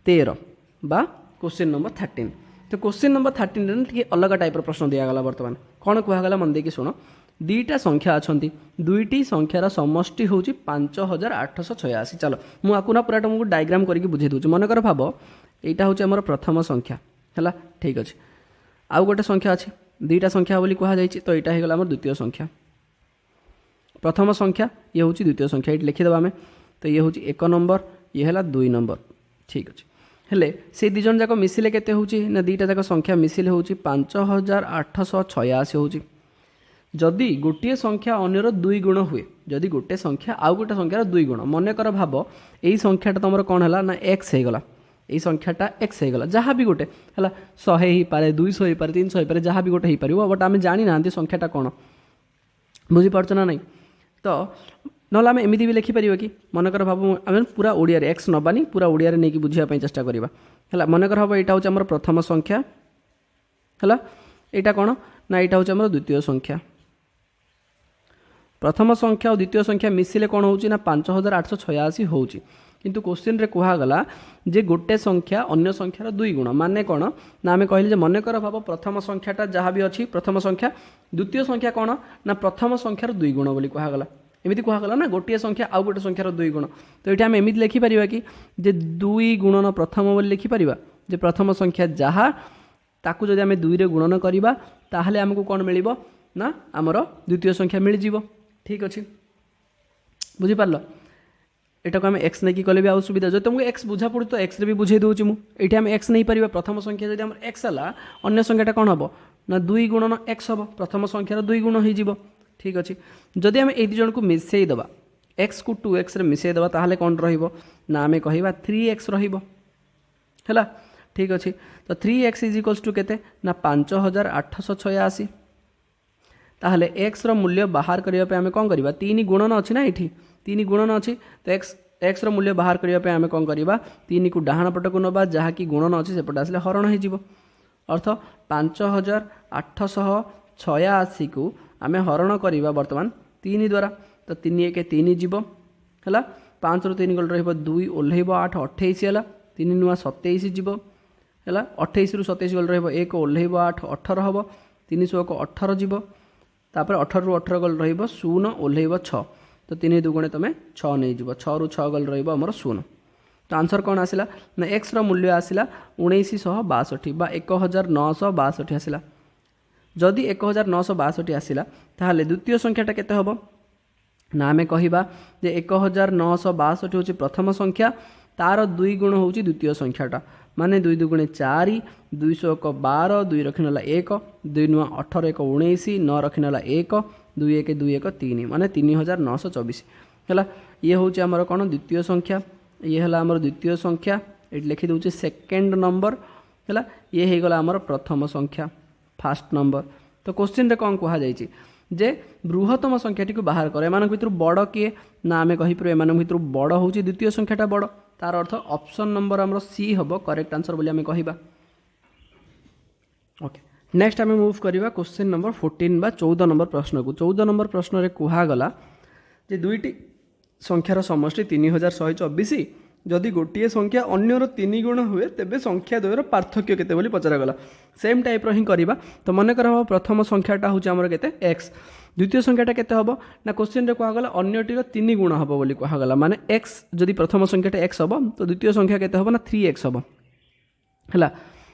13 बा क्वेश्चन नंबर 13। तो क्वेश्चन नंबर 13 टे अलग टाइप प्रश्न दिगला बर्तमान कौन कहगला मन देखिए शुण 2टा संख्या अच्छा 2टी संख्यार समष्टि हूँ 5,886। चलो मुझे पूरा तुमको डायग्राम करके बुझे दूसरी मनकर भाव यहाँ हूँ आम प्रथम संख्या है ठीक अच्छे आउ गोटे संख्या अच्छी 2टा संख्या बोली कहुई तो यहाँ होगा आम द्वितीय संख्या प्रथम संख्या ये हूँ द्वितीय संख्या ये लिखिदेवा आम तो ये हूँ 1 नंबर ये है 2 नंबर ठीक अच्छे हेले से दी जन जाक मिसिले केते होची ना 2टा जाक संख्या मिसिले होची 5,886 होची। जदि गोटे संख्या अन्यर 2 गुण हुए जदि गोटे संख्या आउ गोटे संख्यार 2 गुण मनकर भाव यही संख्याटा तुम कौन है ना एक्स हो गला यही संख्याटा एक्स हो गला जहाँ भी गोटे है 100 हो पारे 200 हो पारे 300 हो पारे जहाँ भी गोटे हो पार बट आम जानी ना संख्याटा कौन बुझीपार ना नहीं। तो ना आम एमती भी लिखिपर कि मनकर भाव आम पूरा ओडिया एक्स नबानी पूरा ओडिया नहीं बुझापी चेष्टा करवा है मनकर भाव यहाँ हूँ आम प्रथम संख्या है यहाँ कौन ना यहाँ हूँ आम द्वितीय संख्या प्रथम संख्या और द्वितीय संख्या मिसिले कौन हो 5,886 हो किंतु क्वेश्चन रे कहगला जे गोटे संख्या अन्य संख्यार 2 गुण माने कौन ना आम कहले मनकर भाव प्रथम संख्याटा जहाँ भी अच्छी प्रथम संख्या द्वितीय संख्या कौन ना प्रथम संख्यार 2 गुण बोली कहगला एमती कहगला ना गोटे संख्या आउ गोटे संख्यार 2 गुण। तो ये आम एमती लिखिपर कि 2 गुणन प्रथम बोली लिखिपर जे प्रथम संख्या जहाँ ताकू जदि आम 2 रे गुणन करवा ताहले आमको कौन मिल ना आमर द्वितीय संख्या मिल जीवो ठीक अच्छे बुझीपार यहाँ को आम एक्स नहीं कले भी आउ सुविधा जो तुमको एक्स बुझा पड़ू तो एक्स भी बुझे दूसरी मुझे आम एक्स नहीं पार प्रथम संख्या जब आम एक्स है अन्य संख्याटा कौन हम ना 2 गुणन एक्स हम प्रथम संख्यार 2 गुण हो ठीक अच्छे। जदि आम ये जन को मिसेईदबा एक्स को 2x रे मिसेईदबा ताहले कौन रहिबो ना आम कहवा 3x रहिबो है ठीक अच्छे। तो 3x इज इक्वल्स टू केते ना 5,886 ताहले x रो मूल्य बाहर करिया पे आम कौन करवा 3 गुणन अच्छी ना ये 3 गुणन अच्छी तो x रो मूल्य बाहर करिया पे आम कौन करवा 3 को डाहाण पटक नवा जहाँकि गुणन अच्छी सेपटे आसले हरण हो अर्थ 5,886 को आम हरण करवा बर्तमान 3 द्वारा तो 3 1 3 जीव है 5 रु 3 गल रु ओह्ल 8 28 है 3 नुआ 27 जीव है 28 रु 27 गल रक ओह्ल 8 18 हम 3 16 18 जीव तापर 18 रु 18 गल रो ओह्ल 6 तो 3 दुगुणे तुम 6 नहीं जीव 6 रु 6 गल रमर 0 तो आंसर कौन आसला ना एक्स मूल्य आसला 1962 बा 1962 आसला जदि 1962 आसला ताहले द्वितीय संख्याटा केते हबो ना आमे कहिबा जे 1962 होची प्रथम संख्या तार 2 गुण होची द्वितीय संख्याटा माने 2 दुगुणे 4 201 12 2 रखिनला 1 2 नुआ 18 1 19 9 रखिनला 1 2 1 2 1 3 माने 3924 हला ये होची हमर कोन द्वितीय संख्या ये है आमर द्वितीय संख्या ये लिखी दूचे सेकेंड नंबर है ये हो गला आमर प्रथम संख्या फास्ट नंबर तो क्वेश्चन रे कौन कहा जाइए जे बृहत्तम संख्याटी को बाहर कर एमान भितर बड़ किए ना आम कहीपर एमान भितर बड़ हूँ द्वितीय संख्याटा बड़ तार अर्थ ऑप्शन नंबर आमर सी हम करेक्ट आंसर बोली आम कहवा ओके नेक्स्ट आम मूव करवा क्वेश्चन नंबर 14 बा 14 नंबर प्रश्न को 14 नंबर प्रश्न रे कहगला जे दुईटी संख्यार समष्टि 3124 जदि गोटे संख्या अन्यर 3 गुण हुए तेबे संख्या द्वयर पार्थक्य केते बोली पचरागला सेम टाइप रो ही करबा तो मन कर प्रथम संख्याटा होची हमर केते x द्वितीय संख्याटा केते हबो ना क्वेश्चन रे कहगला अन्यटीर 3 गुण हबो बोली कहगला माने x जदि प्रथम संख्याटा x हबो तो द्वितीय संख्या केते हबो ना 3x हबो हला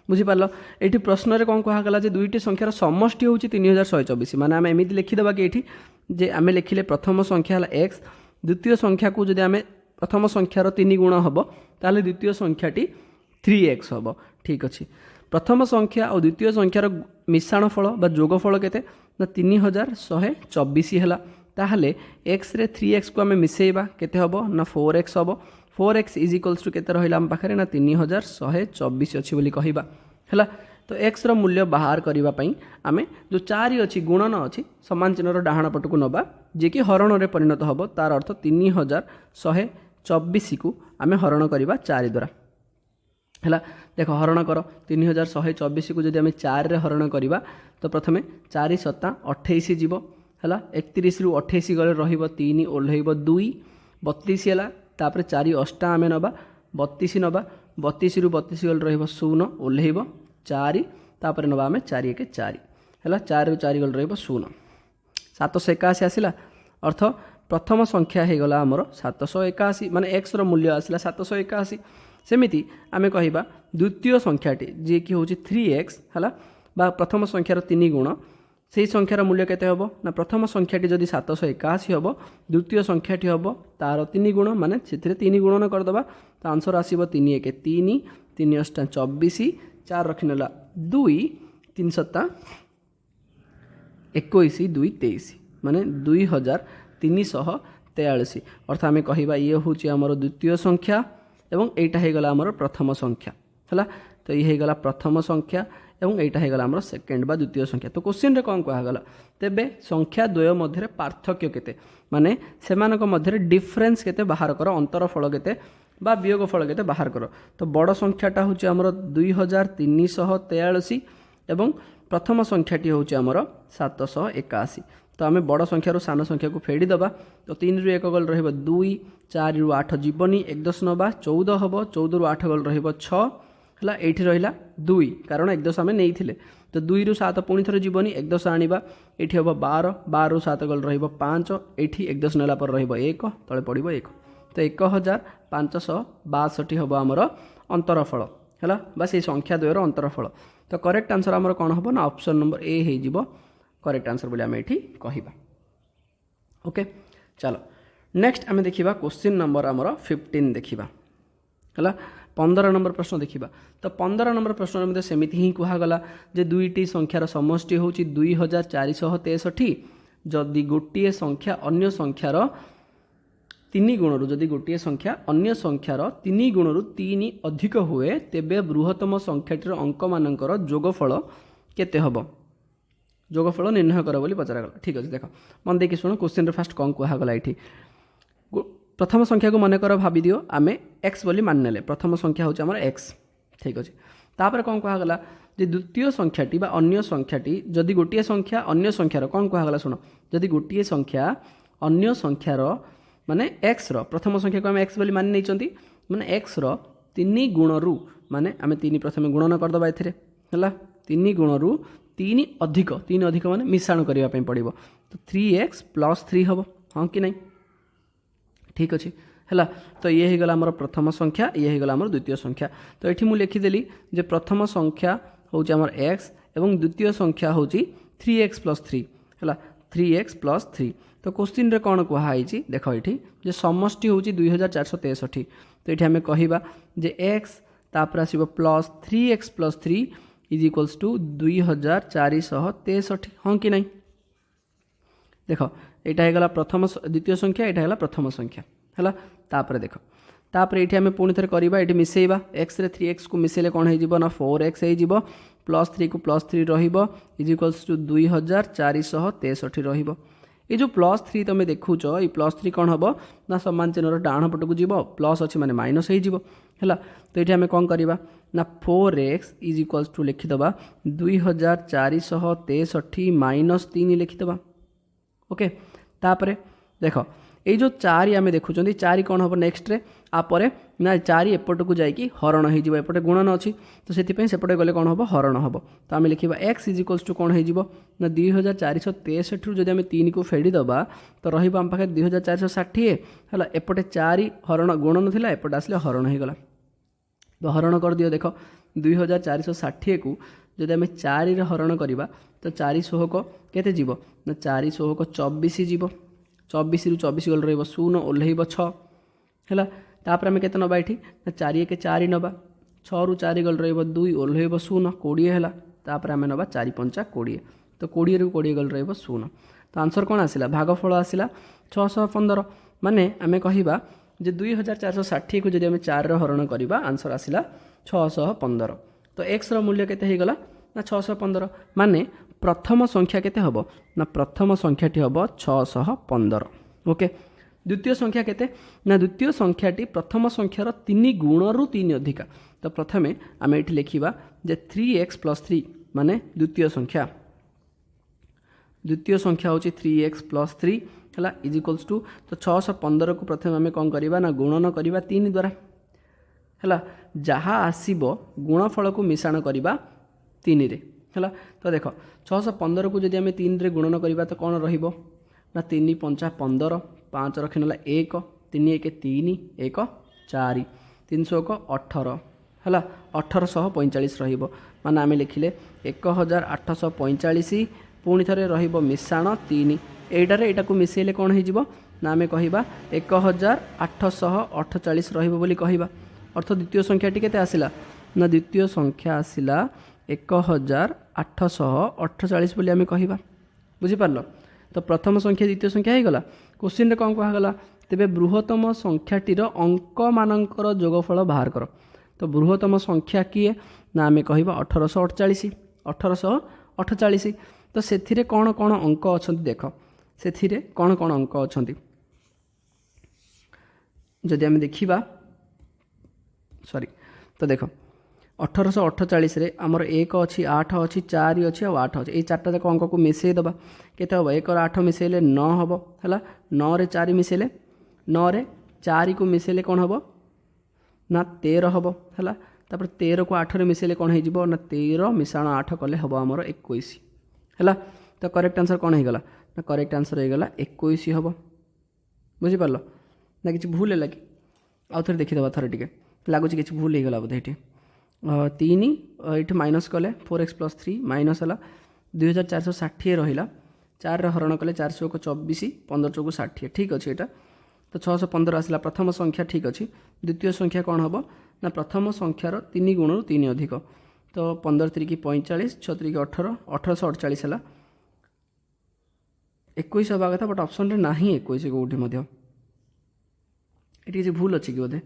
बुझी पारलो एठी प्रश्न रे कोन कहगला जे दुईटी संख्यार समष्टि होची 3124 माने हम एमिति लिखि देबा कि एठी जे आमे लिखिले प्रथम संख्या हला x द्वितीय संख्या को जदि आमे प्रथम संख्यार 3 गुण हम ताले द्वितीय संख्याटी 3x हम ठीक अच्छे प्रथम संख्या और द्वितीय संख्यार मिश्रण फल बा जोगफल केते ना 3124 है ताहले x रे 3x को आमे मिसेइबा केते हबो ना 4x हबो 4x इज इक्वल्स टू केते रहिला हम पाखरे ना 3124 अछि बोली कहिबा हला तो x रो मूल्य बाहर करबा पई आमे जो 4 अछि गुणन अछि समान चिन्हर डाहाण पटकू नबा जे कि हरण रे परिणत हबो तार अर्थ 3124 को आमे हरण करबा 4 द्वारा हला देखो हरण कर 3124 को जदि आमे 4 रे हरण करबा तो प्रथमे 4 7 28 जीव हला 31 रु 28 गले रहिबो 3 ओल्हैबो 2 32 हला तापर 4 8 आमे नबा 32 नबा 32 रु 32 गले रहिबो 0 ओल्हैबो 4 तापर नबा आमे 4 1 4 हला 4 रु 4 गले रहिबो 0 781 आसिला अर्थ प्रथम संख्या हो गला आमर 781 माने x रो मूल्य आसिला 781 सेमिति आमे कहिबा द्वितीय संख्याटी जे कि होची 3x हला बा प्रथम संख्यार 3 गुण सेही संख्यार मूल्य केते हबो ना प्रथम संख्याटी जदि 781 हबो द्वितीय संख्याटी हबो तार 3 गुण माने सेथिरे 3 गुणन कर दबा तो आंसर आसीबो 3 1 3 3 8 24 4 रखिनला 2 3 7 21 2 23 माने 2343 अर्थ आम कहिबा ये होची हमर द्वितीय संख्या एवं एटा हे गला हमर प्रथम संख्या हला तो ये हे गला प्रथम संख्या एवं एटा हे गला हमर सेकंड बा द्वितीय संख्या तो क्वेश्चन रे कोन कहा गला तेबे संख्या द्वय मध्य पार्थक्य केते माने सेमानक मध्य डिफरेंस केते बाहर कर अंतर फल केते बा वियोग फल केते बाहर कर तो बड़ संख्याटा होची हमर 2343 एवं प्रथम संख्याटी होची हमर 781 तो आम बड़ संख्यार सान संख्या को फेड़ी दबा तो 3 रु 1 गल रहिबो 2 4 रु 8 जीवनी 1 10 नबा 14 हबो 14 रु 8 गल रहिबो 6 हला एठी रहिला 2 कारण 1 10 आमे नेइथिले तो 2 रु 7 पुणी थरे जीवनी 1 10 आनिबा एठी हबो 12 12 रु 7 गल रहिबो 5 एठी 1 10 नेला पर रहिबो 1 तळे पडिबो 1 तो 1562 हबो हमर अंतरफल हला बस ए संख्या द्वयर अंतरफल तो करेक्ट आंसर हमर कोन हबो ना ऑप्शन नंबर ए हे जीवो करेक्ट आंसर बोली आम ये कहवा ओके चलो नेक्स्ट आम देखा क्वेश्चन नंबर आमर 15 देखा है 15 नंबर प्रश्न देखा तो 15 नंबर प्रश्न में सेमती ही कहगला जे दुईटी संख्यार समष्टि हूँ 2463 जदि गोटे संख्या अन्य संख्यार 3 गुणरू जदि गोटे संख्या अन्य संख्यार 3 गुणरू 3 अधिक हुए तेबे बृहत्तम संख्याटीर अंक मानकर जोगफल केते हबो जोगफल निर्णय कर बोली पचरागला ठीक अच्छे देख मन देखिए शुण क्वेश्चन फास्ट कौन कहगला ये प्रथम संख्या को मन कर भाभी दियो आम एक्स बोली मान नेले प्रथम संख्या हूँ आम एक्स ठीक अच्छे तापर कौन कहगला जे द्वितीय संख्याटी बा अन्य संख्याटी जदि गोटे संख्या अन्य संख्यार कौन कहगला शुण जदि गोटे संख्या अन्य संख्यार माने एक्स प्रथम संख्या को आम एक्स बोली मानि नहीं माने एक्स तीन गुणरू माने आम तीन प्रथम गुणन करदे एथिरे है तीन गुणरू तीन अधिक माने मिश्रण करने पड़ो तो 3x + 3 हम हाँ कि नहीं ठीक अच्छे है तो ये होगला आमर प्रथम संख्या ये होगला आमर द्वितीय संख्या तो ये मुझे लिखिदेली जे प्रथम संख्या हूँ आमर x एवं द्वितीय संख्या हूँ 3x + 3 है 3x + 3 तो क्वेश्चन रे कौन कहुई देख ये जे समष्टि हूँ 2463 तो ये आम कह जे x तापर आसो +3x + 3 = 2463 हाँ कि नहीं देख यहाँ होगा प्रथम द्वितीय संख्या यहाँ होगा प्रथम संख्या है तापर देख तापर ये आम पुणी थे करवा ये मिसेबा एक्स रे 3x को मिसेले कौन हो ना 4x हो +3 को +3 = 2463 रहिबो ये जो +3 तुम देखुच ये +3 कौन हम ना समान चिन्हर डाण पटक जीव प्लस अच्छी माने माइनस है तो ये आम कौन करवा ना 4x = लिखिदबा 2463 - 3 लिखिदबा ओके तापर देख ये जो 4 आम देखुं 4 कौन हम नेक्स्ट रे आपर ना 4 एपट को जाकि हरण होपटे गुणन अच्छी तो से सेपटे गले कौन हम हरण हम तो आम लिखा x = कौन हो ना 2463 जब आम 3 को फेड़ीदबा तो रम पाखे 2460 है एपटे 4 हरण गुणन थी एपटे आसले हरण होगला तो हरण कर दियो देख 2460 को जब आम 4 हरण करवा तो 4 षोहक केते जीव ना 4 षोहक 24 जीव 24 ରୁ 24 गल रही 0 ओह्लैब 6 है तापर आम के नवा ये ना 4 1 4 नवा 6 ରୁ 4 गल रही 2 ओह्लैब 0 20 है तापर आम नवा 4 5 20 तो 20 ରୁ 20 गल रही 0 तो आंसर कौन आसला भागफल आसला 615 माने आम कहवा जे 2460 को जब आम 4 हरण करवा आंसर आसला 615 तो x रो मूल्य केते होगला ना 615 माने प्रथम संख्या केते हबो ना प्रथम संख्याटी हबो 615 ओके द्वितीय संख्या केते ना द्वितीय संख्याटी प्रथम संख्यार 3 गुणरू 3 अधिका तो प्रथमे आम ये लिखा जे 3x + 3 माने द्वितीय संख्या हूँ 3x + 3 है इजिकल्स टू तो 615 को प्रथम आम कौन करवा ना गुणन करवा 3 द्वारा है जहाँ आसब गुणफल को मिश्रण करवा 3 रे है तो देख 615 को जब आम 3 रे गुणन करवा तो कौन रहिबो ना 3 5 15 5 रखिनेला 1 3 1 3 1 4 300 18 है 1845 रहिबो माने आम लिखिले 1845 पुणी थे रहिबो मिश्रण 3 एटारे एटा को मिसेले कौन हो ना आम कहवा 1848 रहिबो बोली कहवा अर्थ द्वितीय संख्याटी केते आसिला ना द्वितीय संख्या आसिला 1848 बोली आम कहवा बुझीपार तो प्रथम संख्या द्वितीय संख्या हो गला क्वेश्चन कौन कहगला तेबे बृहत्तम संख्याटीर अंक मानकर जोगफल बाहर कर तो बृहत्तम संख्या किए ना आम कहवा 1848 तो से कौन कौन अंक अच्छा देख से कौन कौन अंक अच्छा जदि आम देखा सॉरी तो देख 1848 रे आमर 1 अच्छी 8 अच्छी 4 अच्छी और 8 अच्छी ये 4टा जाक अंक को मिसई दबा केते हम 1 और 8 मिसेले 9 हम है 9 रे 4 मिसेले 9 रे 4 को मिसेले कौन हम ना 13 हम है 13 को 8 रे मिसेले कौन हो ना 13 मिश्रण 8 कले हम आमर 21 है तो करेक्ट आंसर कौन होगला ना करेक्ट आंसर होगला 21 हम बुझीपार ना कि भूल है कि आउ थे देखीदे थे टे लगुच कि भूल होगला बोधे ये 3 ये माइनस कले 4x + 3 माइनस है 2460 रहा 4 हरण कले 424 15 चौक 60 ठीक अच्छे यहाँ तो 615 आसला प्रथम संख्या ठीक अच्छे द्वितीय संख्या कौन हम ना प्रथम संख्यार 3 गुणरू 3 अधिक तो 15 3 45 6 3 18 1848 है 21 हवा कथा बट ऑप्शन रे नहीं 21 कौटी ये भूल अच्छी कि बोधे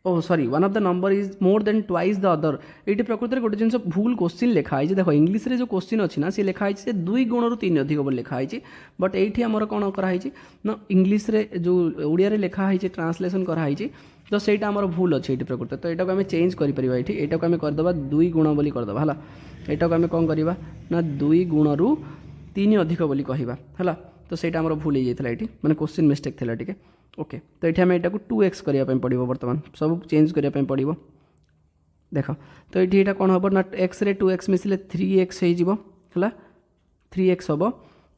oh sorry one of the number is more than twice the other ये प्रकृति में गोटे जिन भूल क्वेश्चन लिखाई देख इंग्लीश रे जो क्वेश्चन अच्छी ना सी लिखाई 2 गुणरू 3 अधिक बोली लिखाई बट ये आमर कौन कराई ना इंग्लीश रे जो ओडिया रे लिखाई ट्रांसलेसन कराई तो सहीटा आमर भूल अच्छे ये प्रकृति तो यहाँ आम चेंज करें ये आम करदे 2 गुण बोली करदे है यहाँ आम कौन करवा ना 2 गुणरू 3 अधिक बोली कहवा है तो सहीटा आम भूल हो जाता ये मैंने क्वेश्चन मिस्टेक थी टे ओके। तो ये आम यहाँ 2x करने पड़ो बर्तमान सब चेंज करने पड़ो देख। तो ये कौन हम ना एक्स रे 2x मिसिले 3x है 3x हम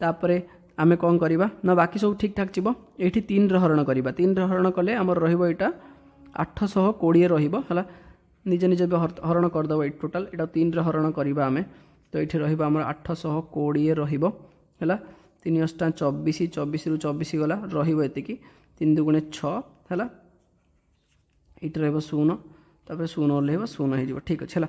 तापर आम कौन करवा ना बाकी सब ठीक ठाक जीव ये 3 हरण करवा 3 हरण कले आमर रहा 820 रहा निज निज हरण करदेव ये टोटाल यहाँ 3 हरण करवा आम। तो ये रम 820 रहा 3 अष्टा 24 24 रु 24 गला रही 3 दुगुणे 6 है ये रो तापर 0 ओल्ल 0 हो ठीक अच्छे है।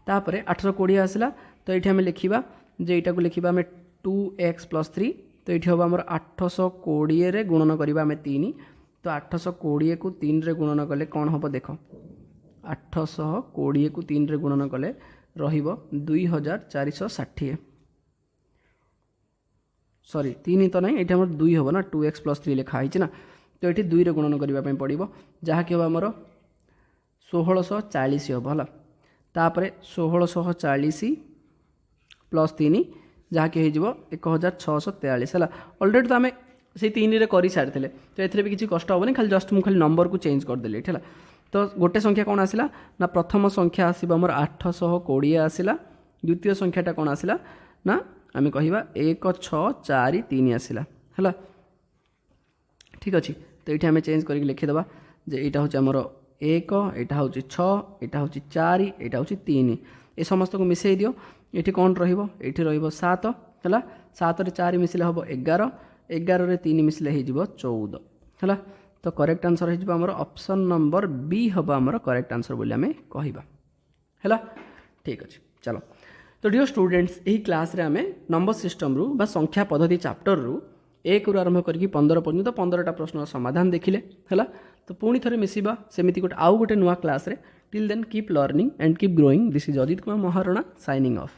तापर 820 आसला तो ये आम लिखा जे यहाँ को लिखा आम 2x + 3 तो ये हम आम 820 रे गुणन करवा आम 3 तो 820 को 3 रे गुणन कले कौन हम देख 820 को 3 रे गुणन कले रहिबो 2460 सॉरी 3 तो नहीं ये आम 2 हम ना 2x + 3 लिखाई ना तो ये 2 रे गुणन करने पड़ो जहाँकि हम आमर 1640 हम है तापर 1640 + 3 जहाँकि हो 1643 है अलरेडी तो आम से 3 रे कर सारी तो ये भी किसी कष्ट हेनी खाली जस्ट मुझे नंबर को चेंज करदेली है। तो गोटे संख्या कौन आसला ना प्रथम संख्या आसब आमर 820 आसला द्वितीय संख्याटा कौन आसला ना आम कह 1643 आसला है ठीक अच्छे। तो ये आम चेंज करके लिखिदेवा जे यहाँ हूँ आमर 1 यहाँ हूँ 6 यहाँ हूँ 4 यहाँ हूँ 3 ये समस्त को मिसई दियो ये कौन रही 7 है 7 रे 4 मिसिले हम 11 11 रे 3 मिसिले हो 14 है। तो करेक्ट आंसर हो आमर ऑप्शन नंबर बी हम आमर करेक्ट आंसर बोली आम कहवा है ठीक अच्छे। चलो तो डियर स्टूडेंट्स यही क्लास रे आम नंबर सिस्टम रु बा संख्या पद्धति चैप्टर रु 1 रु आरंभ करके 15 पर्यंत 15टा प्रश्न समाधान देखिले है। तो पुणी थे मिसिबा सेमिति गोटे आउ गोटे नुआ क्लास रे till then keep learning and keep growing. This is Ajit Kumar Maharana signing of.